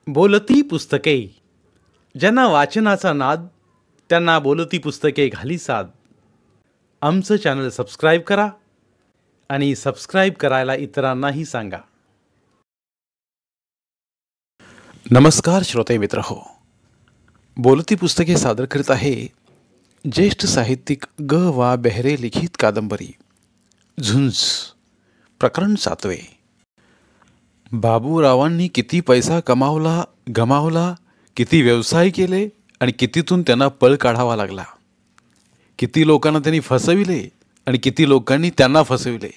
बोलती पुस्तके. ज्यांना वाचनाचा नाद त्यांना बोलती पुस्तके घाली साद. आमचं चॅनल सबस्क्राईब करा आणि सबस्क्राईब करायला इतरांनाही सांगा. नमस्कार श्रोते मित्र हो. बोलती पुस्तके सादर करीत आहे ज्येष्ठ साहित्यिक ग वा बेहरे लिखित कादंबरी झुंज, प्रकरण 7. बाबूरावांनी किती पैसा कमावला गमावला, किती व्यवसाय केले आणि कितीतून त्यांना पळ काढावा लागला. किती लोकांना त्यांनी फसविले आणि किती लोकांनी त्यांना फसविले.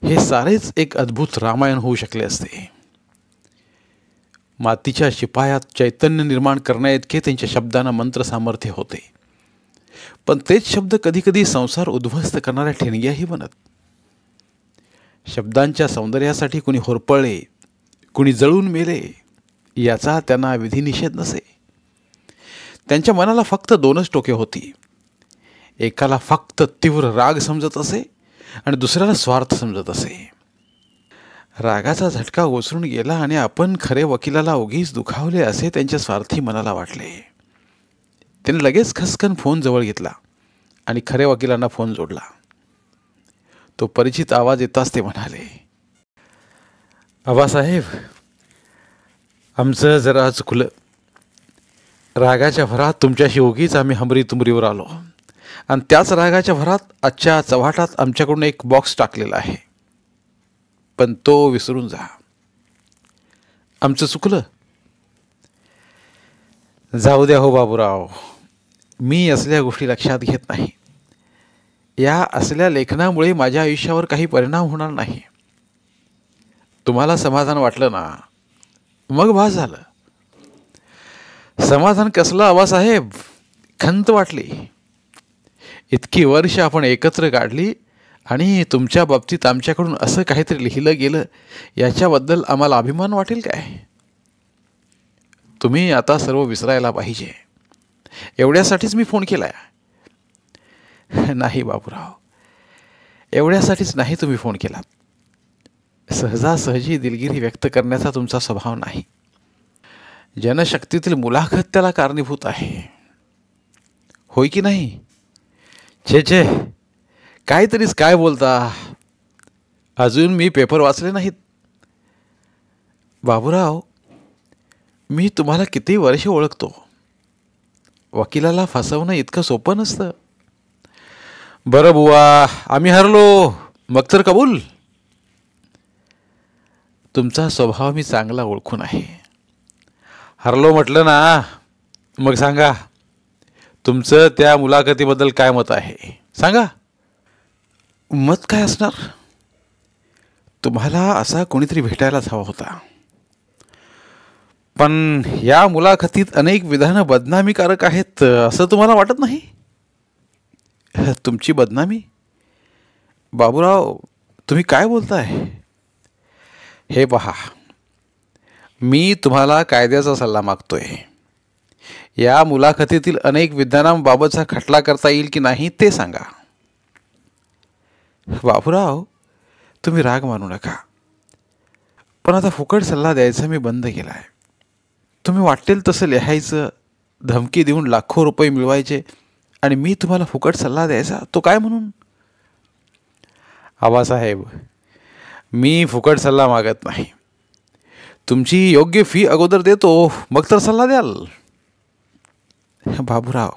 हे सारेच एक अद्भुत रामायण होऊ शकले असते. मातीच्या शिपायात चैतन्य निर्माण करण्याइतके त्यांच्या शब्दांना मंत्र सामर्थ्य होते. पण तेच शब्द कधीकधी संसार उद्ध्वस्त करणाऱ्या ठिणग्याही बनत. शब्दांच्या सौंदर्यासाठी कुणी होरपळले, कुणी जळून मेले, याचा त्यांना विधिनिषेध नसे. त्यांच्या मनाला फक्त 2च टोके होती. एकाला फक्त तीव्र राग समजत असे आणि दुसऱ्याला स्वार्थ समजत असे. रागाचा झटका ओसरून गेला आणि आपण खरे वकिलाला उगीच दुखावले असे त्यांच्या स्वार्थी मनाला वाटले. त्याने लगेच खसकन फोन जवळ घेतला आणि खरे वकिलांना फोन जोडला. तो परिचित आवाज येताच ते म्हणाले, आबासाहेब, आमचं जरा चुकलं. रागाच्या भरात तुमच्याशी उगीच आम्ही हमरी तुमरीवर आलो आणि त्याच रागाच्या भरात आजच्या चव्हाटात आमच्याकडून एक बॉक्स टाकलेला आहे. पण तो विसरून जा. आमचं चुकलं. जाऊ द्या हो बाबूराव, मी असल्या गोष्टी लक्षात घेत नाही. या असल्या लेखनामुळे माझ्या आयुष्यावर काही परिणाम होणार नाही. तुम्हाला समाधान वाटलं ना, मग भास झालं. समाधान कसलं आबासाहेब, खंत वाटली. इतकी वर्ष आपण एकत्र काढली आणि तुमच्या बाबतीत आमच्याकडून असं काहीतरी लिहिलं गेलं याच्याबद्दल आम्हाला अभिमान वाटेल काय? तुम्ही आता सर्व विसरायला पाहिजे एवढ्यासाठीच मी फोन केलाय. नाही बाबूराव, एवढ्यासाठीच नाही तुम्ही फोन केलात. सहजासहजी दिलगिरी व्यक्त करण्याचा तुमचा स्वभाव नाही. जनशक्तीतील मुलाखत त्याला कारणीभूत आहे, होय की नाही? छे, काहीतरीच काय बोलता. अजून मी पेपर वाचले नाहीत. बाबूराव, मी तुम्हाला किती वर्ष ओळखतो. वकिलाला फसवणं इतकं सोपं नसतं. बरं बुवा, आम्ही हरलो, मग तर कबूल. तुमचा स्वभाव मी चांगला ओळखून आहे. हरलो म्हटलं ना, मग सांगा तुमचं त्या मुलाखतीबद्दल काय मत आहे. सांगा. मत काय असणार? तुम्हाला असा कोणीतरी भेटायलाच हवा होता. पण या मुलाखतीत अनेक विधानं बदनामीकारक आहेत असं तुम्हाला वाटत नाही? तुमची बदनामी? बाबूराव, तुम्ही काय बोलताय? हे पहा, मी तुम्हाला कायद्याचा सल्ला मागतोय. या मुलाखतीतील अनेक विधानांबाबतचा खटला करता येईल की नाही ते सांगा. बाबूराव, तुम्ही राग मानू नका, पण आता फुकट सल्ला द्यायचा मी बंद केला आहे. तुम्ही वाटेल तसं लिहायचं, धमकी देऊन लाखो रुपये मिळवायचे आणि मी तुम्हाला फुकट सल्ला द्यायचा, तो काय म्हणून? आबासाहेब, मी फुकट सल्ला मागत नाही. तुमची योग्य फी अगोदर देतो, मग तर सल्ला द्याल. बाबूराव,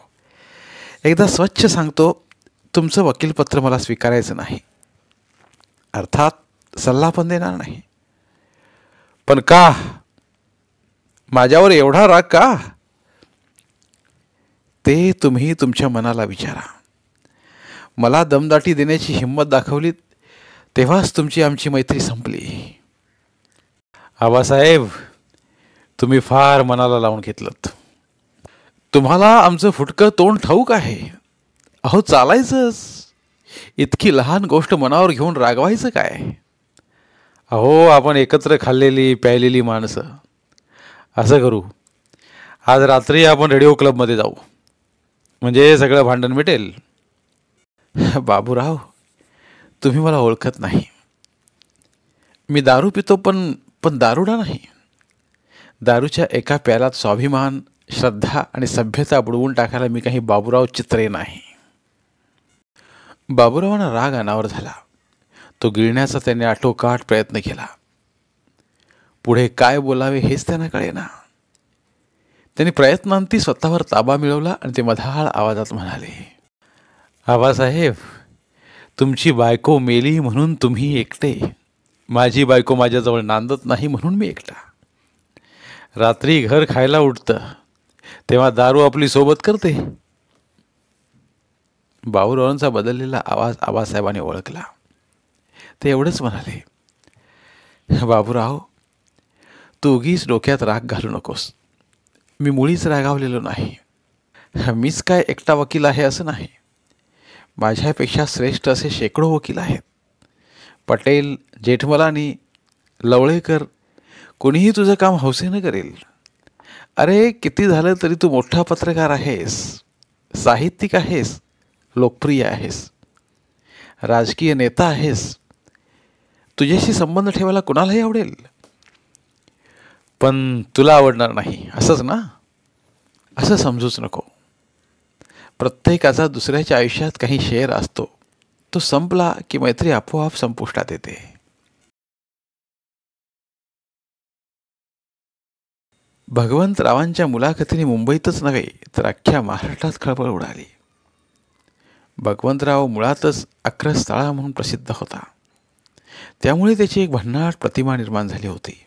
एकदा स्वच्छ सांगतो, तुमचं वकीलपत्र मला स्वीकारायचं नाही. अर्थात सल्ला पण देणार नाही. पण का? माझ्यावर एवढा राग का? ते तुम्ही तुमच्या मनाला विचारा. मला दमदाटी देण्याची हिंमत दाखवलीत तेव्हाच तुमची आमची मैत्री संपली. आबासाहेब, तुम्ही फार मनाला लावून घेतलंत. तुम्हाला आमचं फुटकं तोंड ठाऊक आहे. अहो, चालायचंच. इतकी लहान गोष्ट मनावर घेऊन रागवायचं काय? अहो, आपण एकत्र खाल्लेली प्यायलेली माणसं. असं करू, आज रात्री आपण रेडिओ क्लबमध्ये जाऊ, म्हणजे सगळं भांडण मिटेल. बाबूराव, तुम्ही मला ओळखत नाही. मी दारू पितो, पण दारुडा नाही. दारूच्या एका प्याल्यात स्वाभिमान, श्रद्धा आणि सभ्यता बुडवून टाकायला मी काही बाबूराव चित्रे नाही. बाबूरावांना राग अनावर झाला. तो गिळण्याचा त्याने आटोकाट प्रयत्न केला. पुढे काय बोलावे हेच त्यांना कळेना. त्यांनी प्रयत्नांती स्वतःवर ताबा मिळवला आणि ते मधाळ आवाजात म्हणाले, आबासाहेब, तुमची बायको मेली म्हणून तुम्ही एकटे. माझी बायको माझ्याजवळ नांदत नाही म्हणून मी एकटा. रात्री घर खायला उठतं तेव्हा दारू आपली सोबत करते. बाबूरावांचा बदललेला आवाज आबासाहेबांनी ओळखला. ते एवढंच म्हणाले, बाबूराव, तू उगीच डोक्यात राग घालू नकोस. मी मुळीच रागावलेलो नाही. मीच काय एकटा वकील आहे असं नाही. माझ्यापेक्षा श्रेष्ठ असे शेकडो वकील आहेत. पटेल, जेठमलानी, लवळेकर, कोणीही तुझं काम हौसेनं करेल. अरे, किती झालं तरी तू मोठा पत्रकार आहेस, साहित्यिक आहेस, लोकप्रिय आहेस, राजकीय नेता आहेस. तुझ्याशी संबंध ठेवायला कुणालाही आवडेल. पण तुला आवडणार नाही असंच ना? असं समजूच नको. प्रत्येकाचा दुसऱ्याच्या आयुष्यात काही शेअर असतो. तो संपला की मैत्री आपोआप संपुष्टात येते. भगवंतरावांच्या मुलाखतीने मुंबईतच नव्हे तर अख्ख्या महाराष्ट्रात खळबळ उडाली. भगवंतराव मुळातच अक्रस्थळा म्हणून प्रसिद्ध होता. त्यामुळे त्याची एक भन्नाट प्रतिमा निर्माण झाली होती.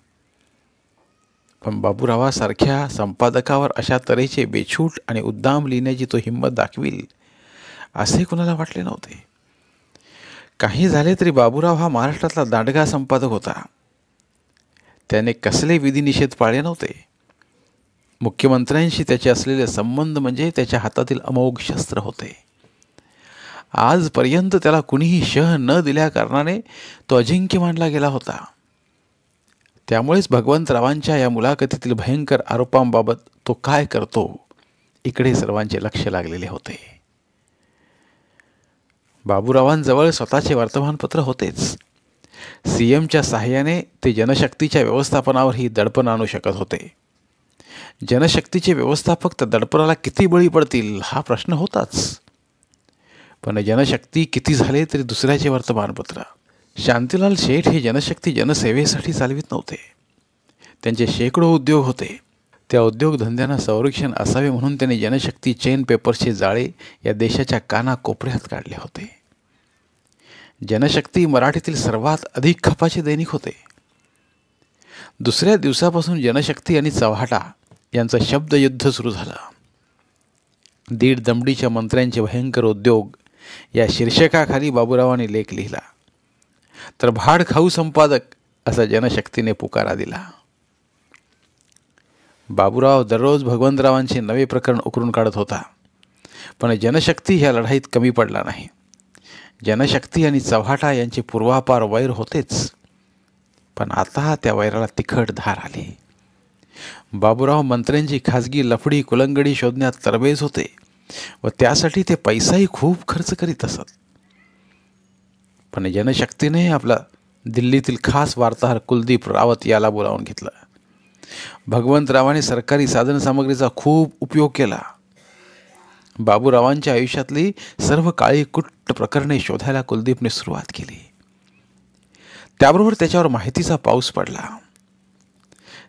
पण बाबूरावासारख्या संपादकावर अशा तऱ्हेचे बेछूट आणि उद्दाम लिहिण्याची तो हिंमत दाखवील असे कुणाला वाटले नव्हते. काही झाले तरी बाबूराव हा महाराष्ट्रातला दांडगा संपादक होता. त्याने कसले विधिनिषेध पाळले नव्हते. मुख्यमंत्र्यांशी त्याचे असलेले संबंध म्हणजे त्याच्या हातातील अमोघ शस्त्र होते. आजपर्यंत त्याला कुणीही शह न दिल्या कारणाने तो अजिंक्य मानला गेला होता. त्यामुळेच भगवंतरावांच्या या मुलाखतीतील भयंकर आरोपांबाबत तो काय करतो इकडे सर्वांचे लक्ष लागलेले होते. बाबूरावांजवळ स्वतःचे वर्तमानपत्र होतेच. सीएमच्या साहाय्याने ते जनशक्तीच्या व्यवस्थापनावरही दडपण आणू शकत होते. जनशक्तीचे व्यवस्थापक तर दडपणाला किती बळी पडतील हा प्रश्न होताच. पण जनशक्ती किती झाले तरी दुसऱ्याचे वर्तमानपत्र. शांतीलाल शेठ हे जनशक्ती जनसेवेसाठी चालवित नव्हते. त्यांचे शेकडो उद्योग होते. त्या उद्योगधंद्यांना संरक्षण असावे म्हणून त्यांनी जनशक्ती चेन पेपर्सचे जाळे या देशाच्या कानाकोपऱ्यात काढले होते. जनशक्ती मराठीतील सर्वात अधिक खपाचे दैनिक होते. दुसऱ्या दिवसापासून जनशक्ती आणि चव्हाटा यांचं शब्दयुद्ध सुरू झालं. 1.5 दमडीच्या मंत्र्यांचे भयंकर उद्योग या शीर्षकाखाली बाबूरावांनी लेख लिहिला. तर भाड खाऊ संपादक असा जनशक्तीने पुकारा दिला. बाबूराव दररोज भगवंतरावांचे नवे प्रकरण उकरून काढत होता. पण जनशक्ती ह्या लढाईत कमी पडला नाही. जनशक्ती आणि चव्हाटा यांचे पूर्वापार वैर होतेच, पण आता त्या वैराला तिखट धार आली. बाबूराव मंत्र्यांची खाजगी लफडी कुलंगडी शोधण्यात तरबेज होते व त्यासाठी ते पैसाही खूप खर्च करीत असत. पण जनशक्तीने आपला दिल्लीतील खास वार्ताहर कुलदीप रावत याला बोलावून घेतलं. भगवंतरावांनी सरकारी साधनसामग्रीचा खूप उपयोग केला. बाबूरावांच्या आयुष्यातली सर्व काळी कुट्ट प्रकरणे शोधायला कुलदीपने सुरुवात केली. त्याबरोबर त्याच्यावर माहितीचा पाऊस पडला.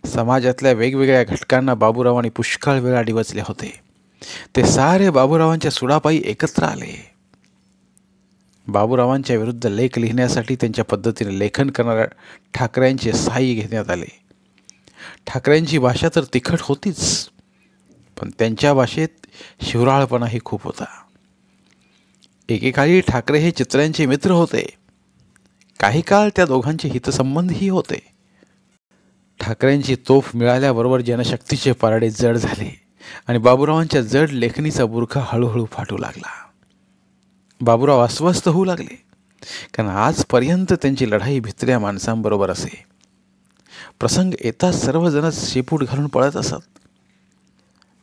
समाजातल्या वेगवेगळ्या घटकांना बाबूरावांनी पुष्कळ वेळा डिवचले होते. ते सारे बाबूरावांच्या सुडापायी एकत्र आले. बाबूरावांच्या विरुद्ध लेख लिहिण्यासाठी त्यांच्या पद्धतीने लेखन करणाऱ्या ठाकरेंचे साहाय्य घेण्यात आले. ठाकरेंची भाषा तर तिखट होतीच, पण त्यांच्या भाषेत शिवराळपणाही खूप होता. एकेकाळी ठाकरे हे चित्र्यांचे मित्र होते. काही काळ त्या दोघांचे हितसंबंधही होते. ठाकरेंची तोफ मिळाल्याबरोबर जनशक्तीचे पारडे जड झाले आणि बाबूरावांच्या जड लेखणीचा बुरखा हळूहळू फाटू लागला. बाबूराव अस्वस्थ होऊ लागले, कारण आजपर्यंत त्यांची लढाई भित्र्या माणसांबरोबर असे. प्रसंग येताच सर्वजणच शेपूट घालून पळत असत.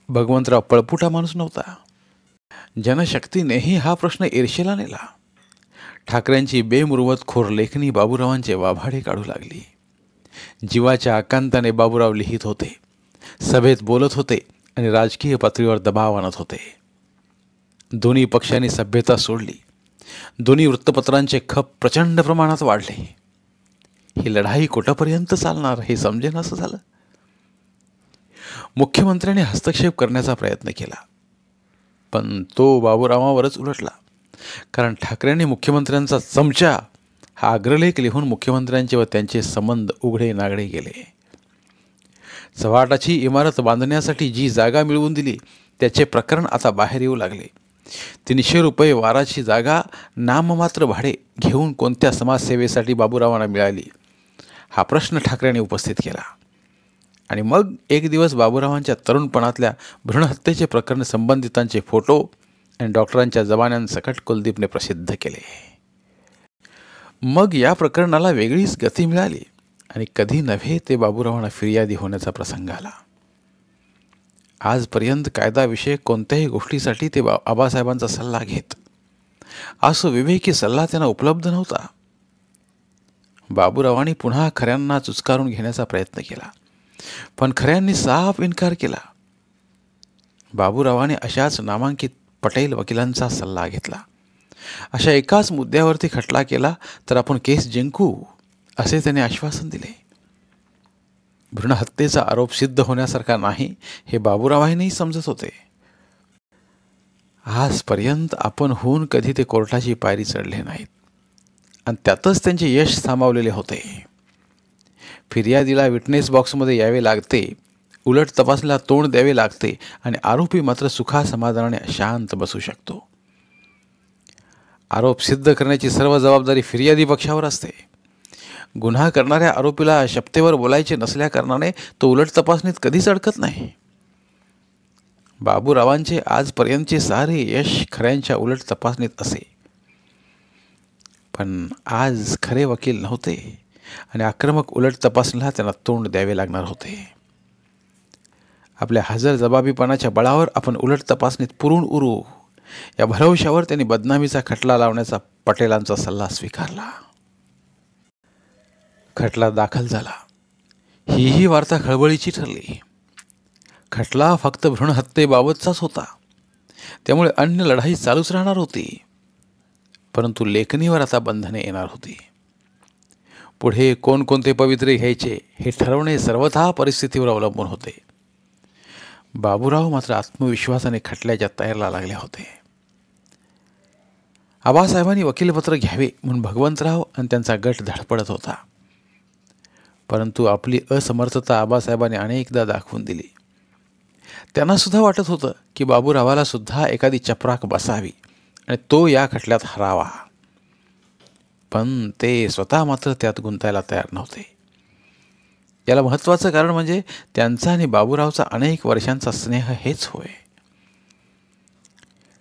भगवंतराव पळपुटा माणूस नव्हता. जनशक्तीनेही हा प्रश्न ईर्षेला नेला. ठाकरेंची बेमुरवतखोर लेखणी बाबूरावांचे वाभाडे काढू लागली. जीवाच्या आकांताने बाबूराव लिहित होते. सभेत बोलत होते आणि राजकीय पातळीवर दबाव आणत होते. दोन्ही पक्षांनी सभ्यता सोडली. दोन्ही वृत्तपत्रांचे खप प्रचंड प्रमाणात वाढले. ही लढाई कुठपर्यंत चालणार हे समजेनासं झालं. मुख्यमंत्र्यांनी हस्तक्षेप करण्याचा प्रयत्न केला, पण तो बाबूरावावरच उलटला. कारण ठाकरेंनी मुख्यमंत्र्यांचा चमचा हा अग्रलेख लिहून मुख्यमंत्र्यांचे व त्यांचे संबंध उघडे नागडे गेले. चव्हाटाची इमारत बांधण्यासाठी जी जागा मिळवून दिली त्याचे प्रकरण आता बाहेर येऊ लागले. 300 रुपये वाराची जागा नाममात्र भाडे घेऊन कोणत्या समाजसेवेसाठी बाबूरावांना मिळाली हा प्रश्न ठाकरेंनी उपस्थित केला. आणि मग एक दिवस बाबूरावांच्या तरुणपणातल्या भ्रूणहत्येचे प्रकरण संबंधितांचे फोटो आणि डॉक्टरांच्या जबान्यांसकट कुलदीपने प्रसिद्ध केले. मग या प्रकरणाला वेगळीच गती मिळाली आणि कधी नव्हे ते बाबूरावांना फिर्यादी होण्याचा प्रसंग आला. आजपर्यंत कायदाविषयक कोणत्याही गोष्टीसाठी ते आबासाहेबांचा सल्ला घेत. असं विवेकी सल्ला त्यांना उपलब्ध नव्हता. बाबूरावांनी पुन्हा खऱ्यांना चुचकारून घेण्याचा प्रयत्न केला, पण खऱ्यांनी साफ इन्कार केला. बाबूरावांनी अशाच नामांकित पटेल वकिलांचा सल्ला घेतला. अशा एकाच मुद्द्यावरती खटला केला तर आपण केस जिंकू असे त्याने आश्वासन दिले. भ्रूणहत्येचा आरोप सिद्ध होण्यासारखा नाही हे बाबूरावांनीही समजत होते. आजपर्यंत आपण होऊन कधी ते कोर्टाची पायरी चढले नाहीत आणि त्यातच त्यांचे यश सामावलेले होते. फिर्यादीला विटनेस बॉक्समध्ये यावे लागते, उलट तपासला तोंड द्यावे लागते आणि आरोपी मात्र सुखासमाधानाने शांत बसू शकतो. आरोप सिद्ध करण्याची सर्व जबाबदारी फिर्यादी पक्षावर असते. गुन्हा करणाऱ्या आरोपीला शपथेवर बोलायचे नसल्याकारणाने तो उलट तपासणीत कधीच अडकत नाही. बाबूरावांचे आजपर्यंतचे सारे यश खऱ्यांच्या उलट तपासणीत असे. पण आज खरे वकील नव्हते आणि आक्रमक उलट तपासणीला त्यांना तोंड द्यावे लागणार होते. आपल्या हजर जबाबीपणाच्या बळावर आपण उलट तपासणीत पुरून उरू या भरवशावर त्यांनी बदनामीचा खटला लावण्याचा पटेलांचा सल्ला स्वीकारला. खटला दाखल झाला. ही वार्ता खळबळीची ठरली. खटला फक्त भ्रूणहत्येबाबतचाच होता, त्यामुळे अन्य लढाई चालूच राहणार होती. परंतु लेखणीवर आता बंधने येणार होती. पुढे कोणकोणते पवित्रे घ्यायचे हे ठरवणे सर्वथा परिस्थितीवर अवलंबून होते. बाबूराव मात्र आत्मविश्वासाने खटल्याच्या तयारीला लागले होते. आबासाहेबांनी वकीलपत्र घ्यावे म्हणून भगवंतराव आणि त्यांचा गट धडपडत होता. परंतु आपली असमर्थता आबासाहेबांनी अनेकदा दाखवून दिली. त्यांना सुद्धा वाटत होतं की बाबूरावाला सुद्धा एखादी चपराक बसावी आणि तो या खटल्यात हरावा. पण ते स्वतः मात्र त्यात गुंतायला तयार नव्हते. याला महत्त्वाचं कारण म्हणजे त्यांचा आणि बाबूरावचा अनेक वर्षांचा स्नेह हेच होय.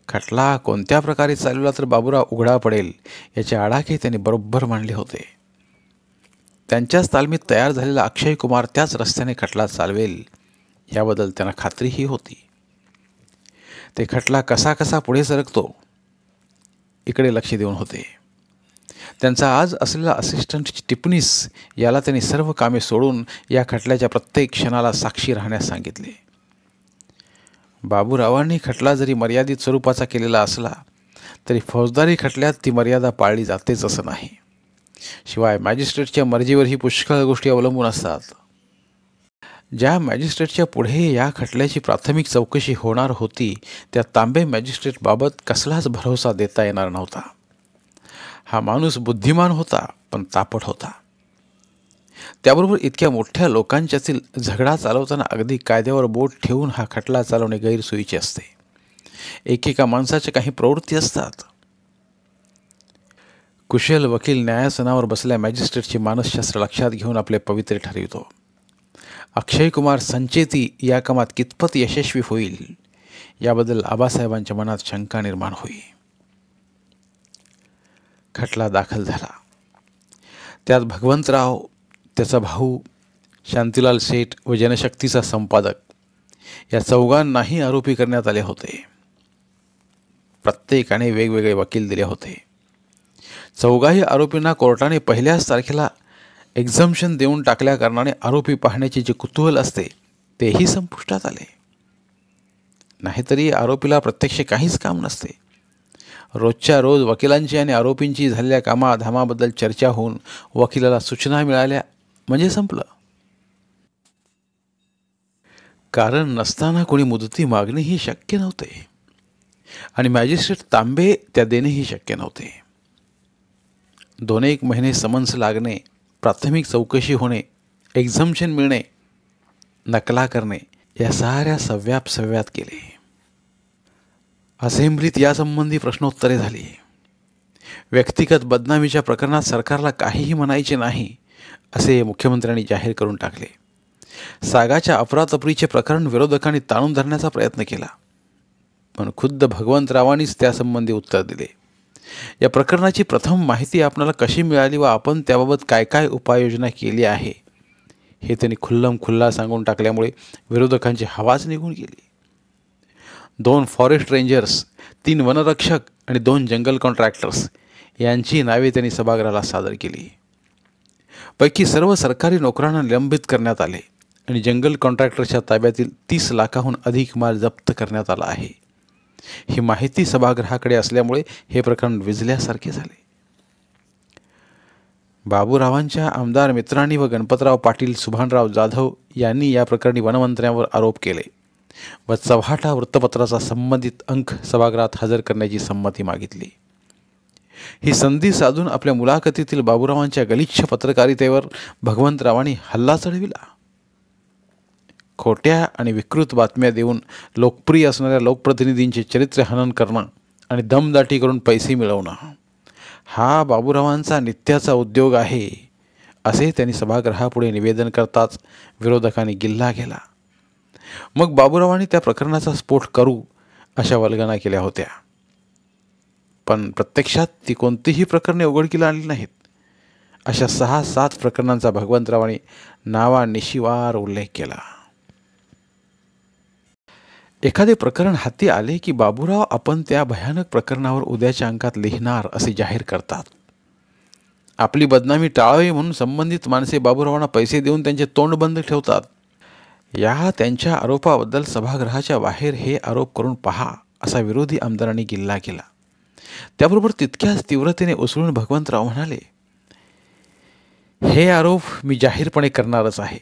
खटला कोणत्या प्रकारे चालवला तर बाबूराव उघडा पडेल याचे आडाखे त्यांनी बरोबर मांडले होते. त्यांच्याच तालमीत तयार झालेला अक्षय कुमार त्याच रस्त्याने खटला चालवेल याबद्दल त्यांना खात्रीही होती. ते खटला कसा कसा पुढे सरकतो इकडे लक्ष देऊन होते. त्यांचा आज असलेला असिस्टंट टिप्पणीस याला त्यांनी सर्व कामे सोडून या खटल्याच्या प्रत्येक क्षणाला साक्षी राहण्यास सांगितले. बाबूरावांनी खटला जरी मर्यादित स्वरूपाचा केलेला असला तरी फौजदारी खटल्यात ती मर्यादा पाळली जातेच असं नाही. शिवाय मॅजिस्ट्रेटच्या मर्जीवरही पुष्कळ गोष्टी अवलंबून असतात. ज्या मॅजिस्ट्रेटच्या पुढे या खटल्याची प्राथमिक चौकशी होणार होती त्या तांबे मॅजिस्ट्रेटबाबत कसलाच भरोसा देता येणार नव्हता. हा माणूस बुद्धिमान होता पण तापट होता. त्याबरोबर इतक्या मोठ्या लोकांच्यातील झगडा चालवताना अगदी कायद्यावर बोट ठेवून हा खटला चालवणे गैरसोयीचे असते. एकेका माणसाच्या काही प्रवृत्ती असतात. कुशल वकील न्यायासनावर बसलेल्या मॅजिस्ट्रेटचे मानसशास्त्र लक्षात घेऊन आपले पवित्रे ठरवितो. अक्षय कुमार संचेती या कामात कितपत यशस्वी होईल याबद्दल आबासाहेबांच्या मनात शंका निर्माण होई. खटला दाखल झाला. त्यात भगवंतराव, त्याचा भाऊ शांतीलाल शेठ व जनशक्तीचा संपादक या चौघांनाही आरोपी करण्यात आले होते. प्रत्येकाने वेगवेगळे वकील दिले होते. चौघाही आरोपींना कोर्टाने पहिल्याच तारखेला एक्झम्पशन देऊन टाकल्या कारणाने आरोपी पाहण्याचे जे कुतूहल असते तेही संपुष्टात आले. नाहीतरी आरोपीला प्रत्यक्ष काहीच काम नसते. रोजच्या रोज वकिलांची आणि आरोपींची झालेल्या कामाधामाबद्दल चर्चा होऊन वकिलाला सूचना मिळाल्या म्हणजे संपलं. कारण नसताना कोणी मुदती मागणेही शक्य नव्हते आणि मॅजिस्ट्रेट तांबे त्या देणेही शक्य नव्हते. 2-1 महिने समन्स लागणे, प्राथमिक चौकशी होणे, एक्झम्पशन मिळणे, नकला करणे या साऱ्या सव्यात केले. असेंब्लीत यासंबंधी प्रश्नोत्तरे झाली. व्यक्तिगत बदनामीच्या प्रकरणात सरकारला काहीही म्हणायचे नाही असे मुख्यमंत्र्यांनी जाहीर करून टाकले. सागाच्या अफरातफरीचे प्रकरण विरोधकांनी ताणून धरण्याचा प्रयत्न केला, पण खुद्द भगवंतरावांनीच त्यासंबंधी उत्तर दिले. या प्रकरणाची प्रथम माहिती आपणाला कशी मिळाली व आपण त्याबाबत काय काय उपाययोजना केली आहे हे त्यांनी खुल्ला सांगून टाकल्यामुळे विरोधकांची हवाच निघून गेली. 2 फॉरेस्ट रेंजर्स, 3 वनरक्षक आणि 2 जंगल कॉन्ट्रॅक्टर्स यांची नावे त्यांनी सभागृहाला सादर केली. पैकी सर्व सरकारी नोकरांना निलंबित करण्यात आले आणि जंगल कॉन्ट्रॅक्टरच्या ताब्यातील 30 लाखाहून अधिक माल जप्त करण्यात आला आहे. ही माहिती सभागृहाकडे असल्यामुळे हे प्रकरण विझल्यासारखे झाले. बाबूरावांच्या आमदार मित्रांनी व गणपतराव पाटील, सुभानराव जाधव यांनी या प्रकरणी वनमंत्र्यांवर आरोप केले व चव्हाटा वृत्तपत्राचा संबंधित अंक सभागृहात हजर करण्याची संमती मागितली. ही संधी साधून आपल्या मुलाखतीतील बाबूरावांच्या गलिच्छ पत्रकारितेवर भगवंतरावांनी हल्ला चढविला. खोट्या आणि विकृत बातम्या देऊन लोकप्रिय असणाऱ्या लोकप्रतिनिधींचे चरित्र हनन करणं आणि दमदाटी करून पैसे मिळवणं हा बाबूरावांचा नित्याचा उद्योग आहे असे त्यांनी सभागृहापुढे निवेदन करताच विरोधकांनी गिल्ला केला. मग बाबूरावांनी त्या प्रकरणाचा स्फोट करू अशा वल्गना केल्या होत्या, पण प्रत्यक्षात ती कोणतीही प्रकरणे उघडकीला आणली नाहीत. अशा 6-7 प्रकरणांचा भगवंतरावांनी नावानिशिवार उल्लेख केला. एखादे प्रकरण हाती आले की बाबूराव आपण त्या भयानक प्रकरणावर उद्याच्या अंकात लिहिणार असे जाहीर करतात. आपली बदनामी टाळावी म्हणून संबंधित माणसे बाबूरावांना पैसे देऊन त्यांचे तोंड बंद ठेवतात. या त्यांच्या आरोपाबद्दल सभागृहाच्या बाहेर हे आरोप करून पहा असा विरोधी आमदारांनी गिल्ला केला. त्याबरोबर तितक्याच तीव्रतेने उसळून भगवंतराव म्हणाले, हे आरोप मी जाहीरपणे करणारच आहे.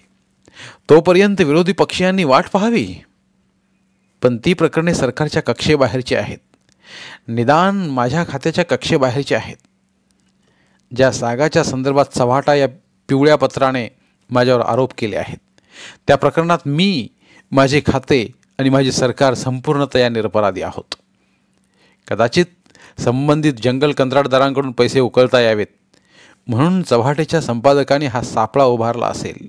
तोपर्यंत विरोधी पक्षीयांनी वाट पाहावी. पण ती प्रकरणे सरकारच्या कक्षेबाहेरची आहेत, निदान माझ्या खात्याच्या कक्षेबाहेरची आहेत. ज्या सागाच्या संदर्भात चव्हाटा या पिवळ्या पत्राने माझ्यावर आरोप केले आहेत त्या प्रकरणात मी, माझे खाते आणि माझे सरकार संपूर्णतया निरपराधी आहोत. कदाचित संबंधित जंगल कंत्राटदारांकडून पैसे उकळता यावेत म्हणून चव्हाट्याच्या संपादकांनी हा सापळा उभारला असेल,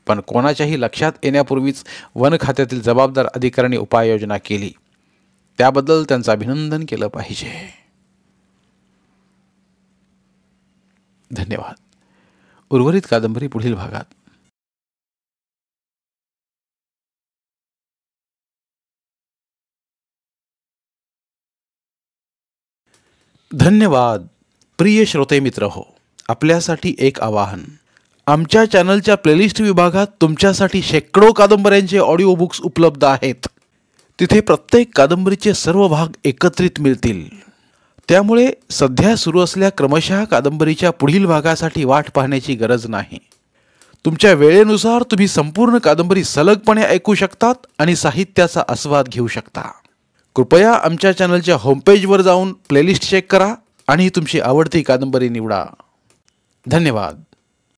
पण कोणाच्याही लक्षात येण्यापूर्वीच वन खात्यातील जबाबदार अधिकाऱ्यांनी उपाययोजना केली. त्याबद्दल त्यांचं अभिनंदन केलं पाहिजे. धन्यवाद. उर्वरित कादंबरी पुढील भागात. धन्यवाद. प्रिय श्रोते मित्र हो, आपल्यासाठी एक आवाहन. आमच्या चॅनलच्या प्लेलिस्ट विभागात तुमच्यासाठी शेकडो कादंबऱ्यांचे ऑडिओ बुक्स उपलब्ध आहेत. तिथे प्रत्येक कादंबरीचे सर्व भाग एकत्रित मिळतील. त्यामुळे सध्या सुरू असलेल्या क्रमशः कादंबरीच्या पुढील भागासाठी वाट पाहण्याची गरज नाही. तुमच्या वेळेनुसार तुम्ही संपूर्ण कादंबरी सलगपणे ऐकू शकतात आणि साहित्याचा आस्वाद घेऊ शकता. कृपया आमच्या चॅनलच्या होमपेजवर जाऊन प्लेलिस्ट चेक करा आणि तुमची आवडती कादंबरी निवडा. धन्यवाद.